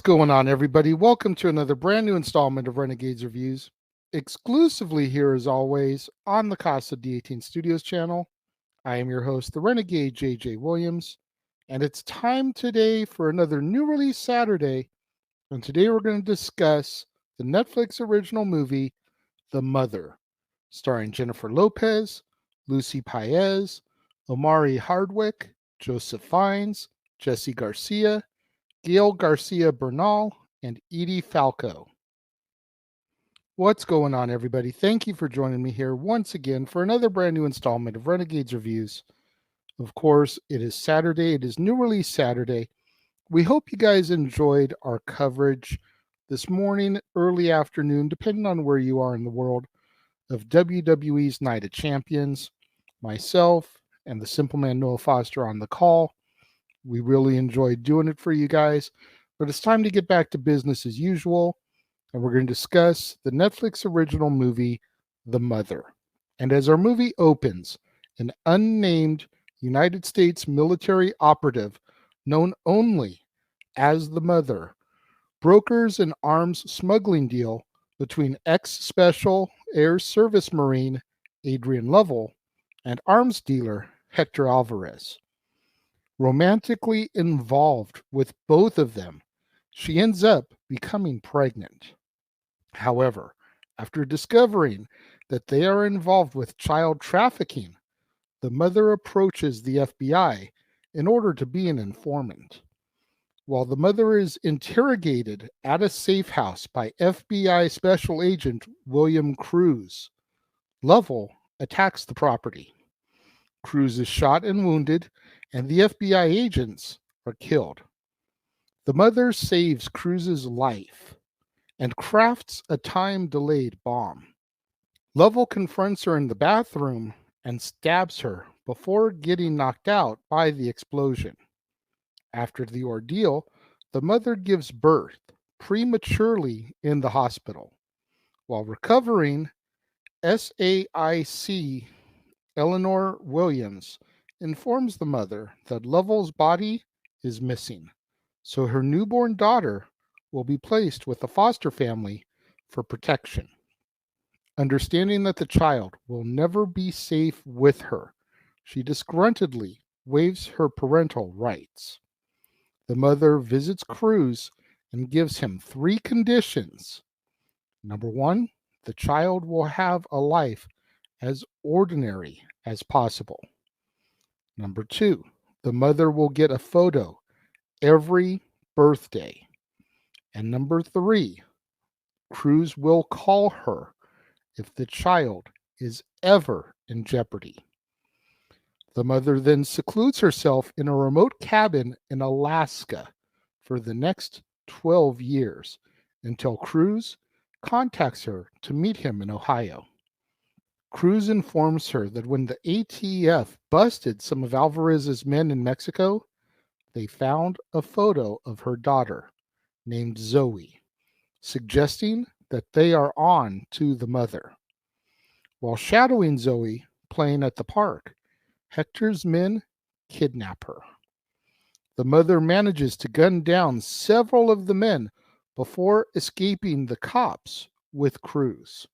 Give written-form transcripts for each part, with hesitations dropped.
What's going on, everybody? Welcome to another brand new installment of Renegades Reviews, exclusively here as always on the Casa D18 Studios channel. I am your host, the Renegade JJ Williams, and it's time today for another new release Saturday. And today we're going to discuss the Netflix original movie, The Mother, starring Jennifer Lopez, Lucy Paez, Omari Hardwick, Joseph Fiennes, Jesse Garcia, Gail Garcia Bernal, and Edie Falco. What's going on, everybody? Thank you for joining me here once again for another brand new installment of Renegades Reviews. Of course, it is Saturday. It is new release Saturday. We hope you guys enjoyed our coverage this morning, early afternoon, depending on where you are in the world, of WWE's Night of Champions. Myself and the Simple Man Noah Foster on the call. We really enjoyed doing it for you guys, but it's time to get back to business as usual, and we're going to discuss the Netflix original movie, The Mother. And as our movie opens, an unnamed United States military operative known only as The Mother brokers an arms smuggling deal between ex-Special Air Service Marine Adrian Lovell and arms dealer Hector Alvarez. Romantically involved with both of them, she ends up becoming pregnant. However, after discovering that they are involved with child trafficking, the mother approaches the FBI in order to be an informant. While the mother is interrogated at a safe house by FBI Special Agent William Cruz, Lovell attacks the property. Cruz is shot and wounded, and the FBI agents are killed. The mother saves Cruz's life and crafts a time-delayed bomb. Lovell confronts her in the bathroom and stabs her before getting knocked out by the explosion. After the ordeal, the mother gives birth prematurely in the hospital. While recovering, SAIC Eleanor Williams informs the mother that Lovell's body is missing, so her newborn daughter will be placed with a foster family for protection. Understanding that the child will never be safe with her, she disgruntledly waives her parental rights. The mother visits Cruz and gives him 3 conditions. Number 1, the child will have a life as ordinary as possible. Number 2, the mother will get a photo every birthday. And number 3, Cruz will call her if the child is ever in jeopardy. The mother then secludes herself in a remote cabin in Alaska for the next 12 years until Cruz contacts her to meet him in Ohio. Cruz informs her that when the ATF busted some of Alvarez's men in Mexico, they found a photo of her daughter named Zoe, suggesting that they are on to the mother. While shadowing Zoe playing at the park, Hector's men kidnap her. The mother manages to gun down several of the men before escaping the cops with Cruz.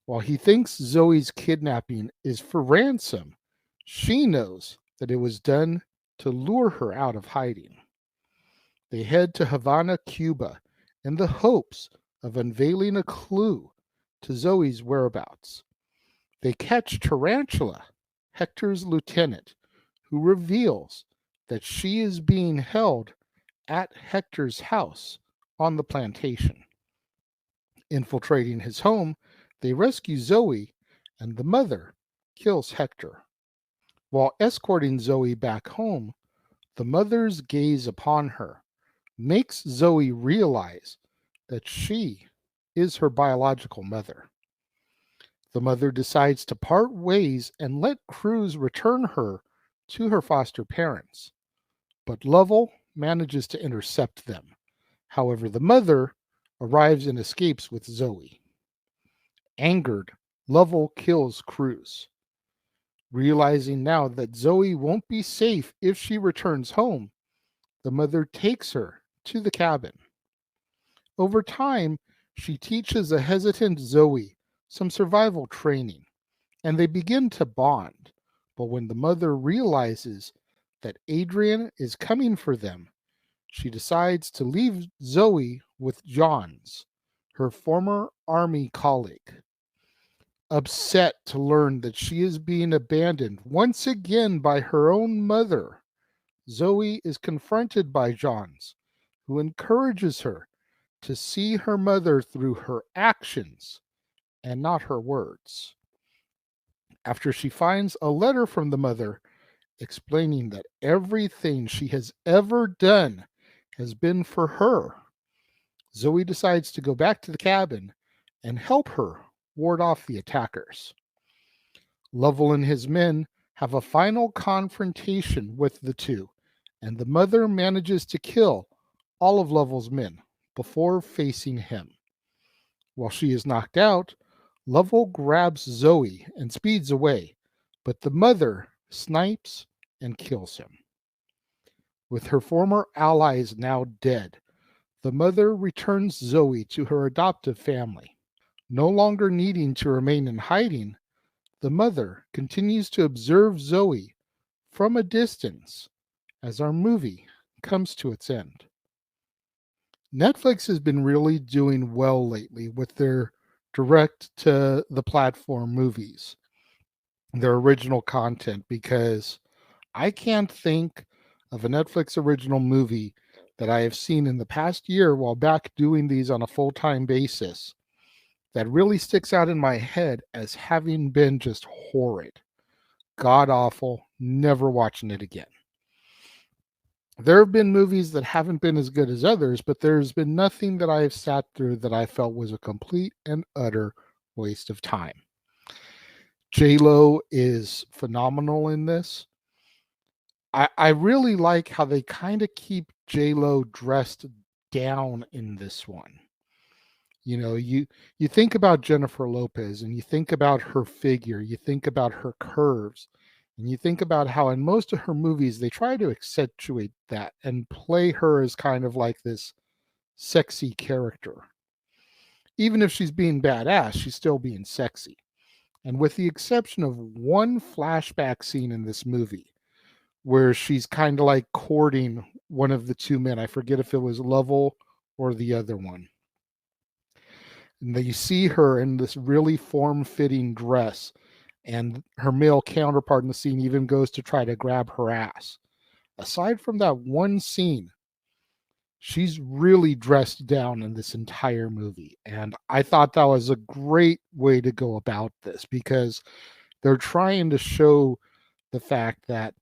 While he thinks Zoe's kidnapping is for ransom, she knows that it was done to lure her out of hiding. They head to Havana, Cuba, in the hopes of unveiling a clue to Zoe's whereabouts. They catch Tarantula, Hector's lieutenant, who reveals that she is being held at Hector's house on the plantation. Infiltrating his home, they rescue Zoe, and the mother kills Hector. While escorting Zoe back home, the mother's gaze upon her makes Zoe realize that she is her biological mother. The mother decides to part ways and let Cruz return her to her foster parents, but Lovell manages to intercept them. However, the mother arrives and escapes with Zoe. Angered, Lovell kills Cruz. Realizing now that Zoe won't be safe if she returns home, the mother takes her to the cabin. Over time, she teaches a hesitant Zoe some survival training, and they begin to bond. But when the mother realizes that Adrian is coming for them, she decides to leave Zoe with Johns, her former army colleague. Upset to learn that she is being abandoned once again by her own mother, Zoe is confronted by Johns, who encourages her to see her mother through her actions and not her words. After she finds a letter from the mother explaining that everything she has ever done has been for her, Zoe decides to go back to the cabin and help her ward off the attackers. Lovell and his men have a final confrontation with the two, and the mother manages to kill all of Lovell's men before facing him. While she is knocked out, Lovell grabs Zoe and speeds away, but the mother snipes and kills him. With her former allies now dead, the mother returns Zoe to her adoptive family. No longer needing to remain in hiding, the mother continues to observe Zoe from a distance as our movie comes to its end. Netflix has been really doing well lately with their direct to the platform movies, their original content, because I can't think of a Netflix original movie that I have seen in the past year while back doing these on a full time basis that really sticks out in my head as having been just horrid, god awful, never watching it again. There have been movies that haven't been as good as others, but there's been nothing that I have sat through that I felt was a complete and utter waste of time. J-Lo is phenomenal in this. I really like how they kind of keep J-Lo dressed down in this one. You know, you think about Jennifer Lopez and you think about her figure, you think about her curves, and you think about how in most of her movies they try to accentuate that and play her as kind of like this sexy character. Even if she's being badass, she's still being sexy. And with the exception of one flashback scene in this movie where she's kind of like courting one of the two men, I forget if it was Lovell or the other one. And you see her in this really form-fitting dress, and her male counterpart in the scene even goes to try to grab her ass. Aside from that one scene, she's really dressed down in this entire movie. And I thought that was a great way to go about this because they're trying to show the fact that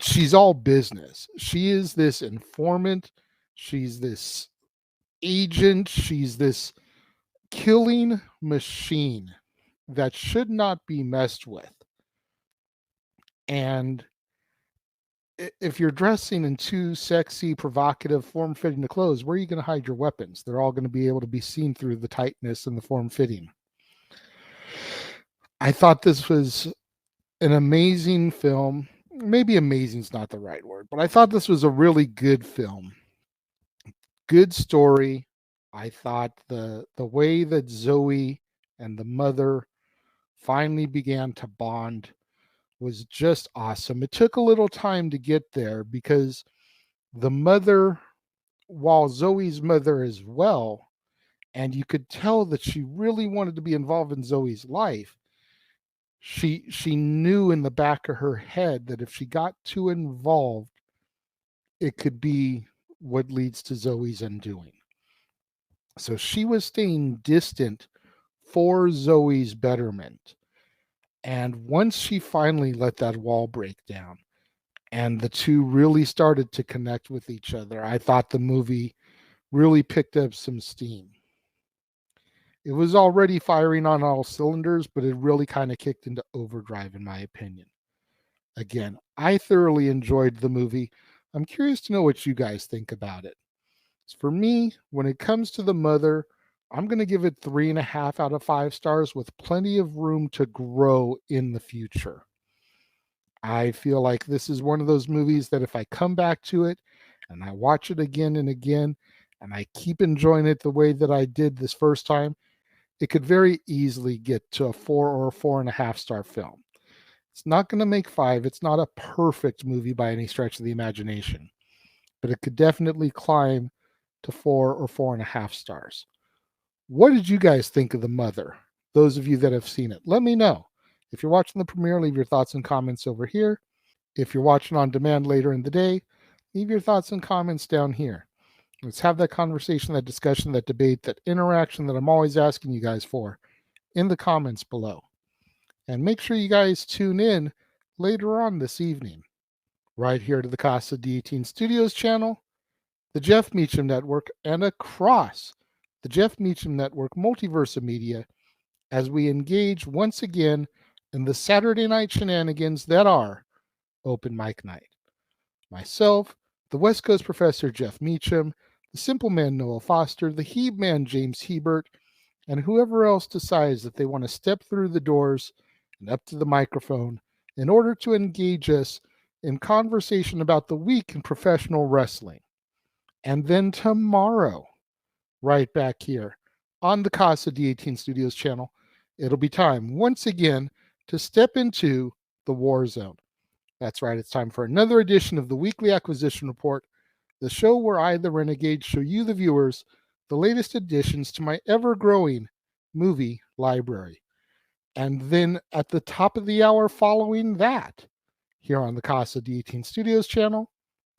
she's all business. She is this informant, she's this agent, she's this killing machine that should not be messed with. And if you're dressing in too sexy, provocative, form-fitting clothes, where are you going to hide your weapons? They're all going to be able to be seen through the tightness and the form-fitting. I thought this was an amazing film. Maybe amazing is not the right word, but I thought this was a really good film. Good story. I thought the way that Zoe and the mother finally began to bond was just awesome. It took a little time to get there because the mother, while Zoe's mother as well, and you could tell that she really wanted to be involved in Zoe's life, she knew in the back of her head that if she got too involved, it could be what leads to Zoe's undoing. So she was staying distant for Zoe's betterment. And once she finally let that wall break down and the two really started to connect with each other, I thought the movie really picked up some steam. It was already firing on all cylinders, but it really kind of kicked into overdrive, in my opinion. Again, I thoroughly enjoyed the movie. I'm curious to know what you guys think about it. For me, when it comes to the mother, I'm going to give it 3.5 out of 5 stars with plenty of room to grow in the future. I feel like this is one of those movies that if I come back to it and I watch it again and again, and I keep enjoying it the way that I did this first time, it could very easily get to a 4 or a 4.5 star film. It's not going to make 5. It's not a perfect movie by any stretch of the imagination, but it could definitely climb to 4 or 4.5 stars. What did you guys think of The Mother? Those of you that have seen it, let me know. If you're watching the premiere, leave your thoughts and comments over here. If you're watching on demand later in the day, leave your thoughts and comments down here. Let's have that conversation, that discussion, that debate, that interaction that I'm always asking you guys for in the comments below. And make sure you guys tune in later on this evening, right here to the Casa D18 Studios channel, the Jeff Meacham Network, and across the Jeff Meacham Network multiverse of media as we engage once again in the Saturday night shenanigans that are Open Mic Night. Myself, the West Coast Professor Jeff Meacham, the Simple Man Noah Foster, the Heeb Man James Hebert, and whoever else decides that they want to step through the doors and up to the microphone in order to engage us in conversation about the week in professional wrestling. And then tomorrow, right back here on the Casa D18 Studios channel, it'll be time once again to step into the war zone. That's right, it's time for another edition of the Weekly Acquisition Report, the show where I, the Renegade, show you, the viewers, the latest additions to my ever-growing movie library. And then at the top of the hour following that, here on the Casa D18 Studios channel,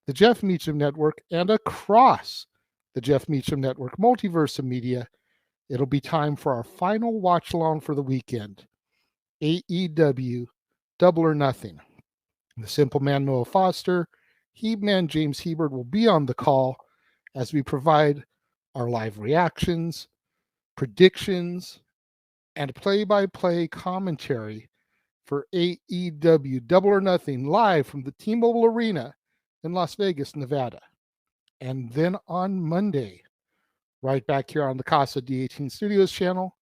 the Jeff Meacham Network, and across the Jeff Meacham Network multiverse of media, it'll be time for our final watch along for the weekend, AEW Double or Nothing. The Simple Man Noah Foster, Heeb Man James Hebert will be on the call as we provide our live reactions, predictions, and play-by-play commentary for AEW Double or Nothing live from the T-Mobile Arena in Las Vegas, Nevada. And then on Monday, right back here on the Casa D18 Studios channel,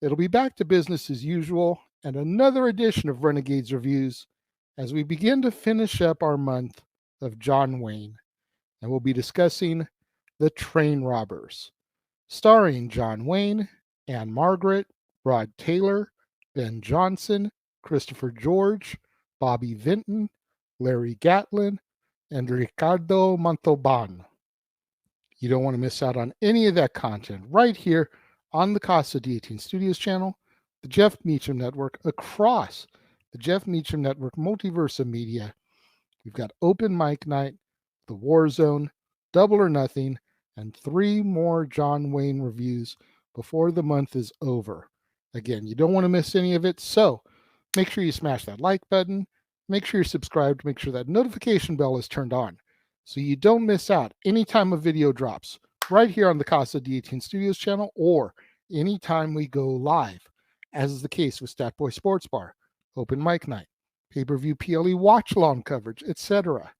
it'll be back to business as usual and another edition of Renegades Reviews as we begin to finish up our month of John Wayne. And we'll be discussing The Train Robbers, starring John Wayne, Anne Margaret, Rod Taylor, Ben Johnson, Christopher George, Bobby Vinton, Larry Gatlin, and Ricardo Montalban. You don't want to miss out on any of that content right here on the Casa D18 Studios channel, the Jeff Meacham Network, across the Jeff Meacham Network multiverse of media. We've got Open Mic Night, The War Zone, Double or Nothing, and 3 more John Wayne reviews before the month is over. Again, you don't want to miss any of it, so make sure you smash that like button, make sure you're subscribed, make sure that notification bell is turned on so you don't miss out anytime a video drops right here on the Casa D18 Studios channel or anytime we go live, as is the case with Stat Boy Sports Bar, Open Mic Night, pay-per-view PLE watch-along coverage, etc.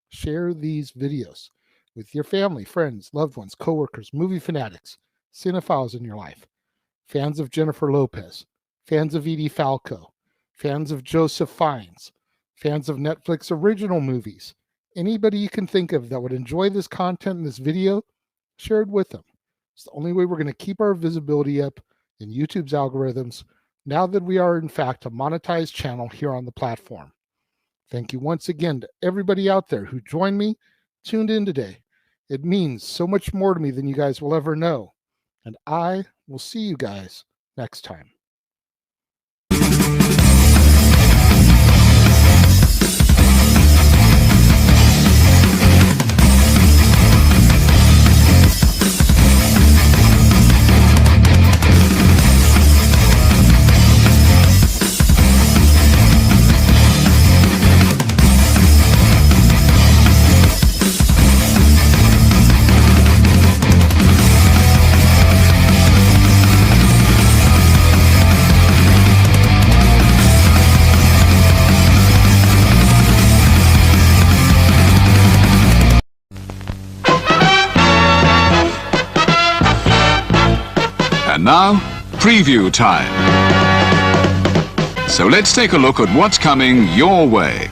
Share these videos with your family, friends, loved ones, coworkers, movie fanatics, cinephiles in your life, fans of Jennifer Lopez, fans of Edie Falco, fans of Joseph Fiennes, fans of Netflix original movies. Anybody you can think of that would enjoy this content in this video, share it with them. It's the only way we're going to keep our visibility up in YouTube's algorithms now that we are, in fact, a monetized channel here on the platform. Thank you once again to everybody out there who joined me, tuned in today. It means so much more to me than you guys will ever know. And I will see you guys next time. And now, preview time. So let's take a look at what's coming your way.